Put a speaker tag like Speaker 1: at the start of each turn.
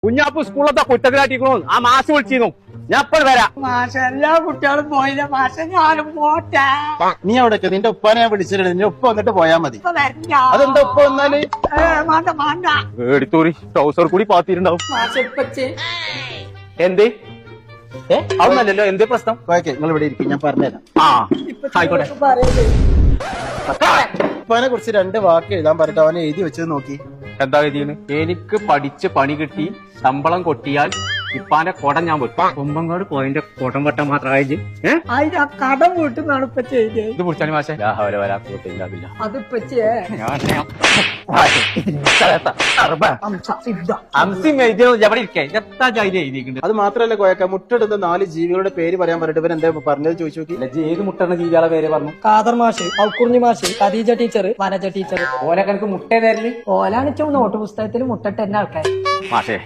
Speaker 1: കുഞ്ഞാപ്പ് സ്കൂളത്തെ കുറ്റത്തിലാട്ടിക്കണോ ആ മാഷ് വിളിച്ചിരുന്നു. ഞാൻ എപ്പോഴും വരാം.
Speaker 2: മാഷ എല്ലാ കുട്ടികളും പോയില്ല മാഷ ഞാനും പോട്ടെ.
Speaker 3: നീ അവിടെ നിന്റെ ഉപ്പാനെ ഞാൻ വിളിച്ചിട്ടുണ്ട്. നിന്റെ ഉപ്പ വന്നിട്ട് പോയാ മതി.
Speaker 2: ഇപ്പൊ വരില്ല.
Speaker 3: അതെന്താ ഉപ്പ വന്നാല്
Speaker 2: വേണ്ട വേണ്ട.
Speaker 1: എടുത്തോറി ട്രൗസർ കൂടി പാത്തിട്ടുണ്ടാവും.
Speaker 2: മാഷ ഇപ്പച്ചി
Speaker 1: എന്തേ അതൊന്നല്ലല്ലോ. എന്തേ പ്രശ്നം?
Speaker 3: ഓക്കെ നിങ്ങൾ ഇവിടെ ഇരിക്കും, ഞാൻ പറഞ്ഞുതരാം.
Speaker 1: ആ ആയിക്കോട്ടെ.
Speaker 2: പറയല്ലേ
Speaker 3: ഉപ്പാനെ കുറിച്ച് 2 വാക്ക് എഴുതാൻ പറഞ്ഞിട്ട് അവനെ എഴുതി വെച്ചത് നോക്കി.
Speaker 1: എന്താ ഗതിയാണ്? എനിക്ക് പഠിച്ച് പണി കിട്ടി ശമ്പളം കൊട്ടിയാൽ ഇപ്പാന്റെ കുടം ഞാൻ വെക്കും. കൊമ്പങ്കാട് പോയിന്റെ കുടം വെട്ടാൻ മാത്രമായിട്ട്
Speaker 2: അതിന് ആ കടം വീട്ടുന്നാണ് ഇപ്പൊ ചെയ്തത്.
Speaker 1: ഇത് കുടിച്ചാൽ മാഷെ രാവിലെ വരാത്തില്ല.
Speaker 2: അത് ഇപ്പച്ചിയെ
Speaker 3: അത് മാത്രല്ല കോയക്ക, മുട്ടെടുത്ത 4 ജീവികളുടെ പേര് പറയാൻ പറഞ്ഞിട്ട് ഇവൻ എന്താ പറഞ്ഞത് ചോദിച്ചു നോക്കി.
Speaker 1: ഏത് മുട്ടണ ജീവികളെ പേര് പറഞ്ഞു?
Speaker 2: കാദർ മാഷ്, ഔക്കുറിഞ്ഞി മാഷ്, ഖദീജ ടീച്ചർ, വനജ ടീച്ചർ.
Speaker 1: ഓലൊക്കെ എനിക്ക് മുട്ടേ തരല്.
Speaker 2: ഓലാണ് നോട്ട് പുസ്തകത്തിൽ മുട്ടിട്ട് തന്നെ ആൾക്കാർ.
Speaker 1: മാഷേ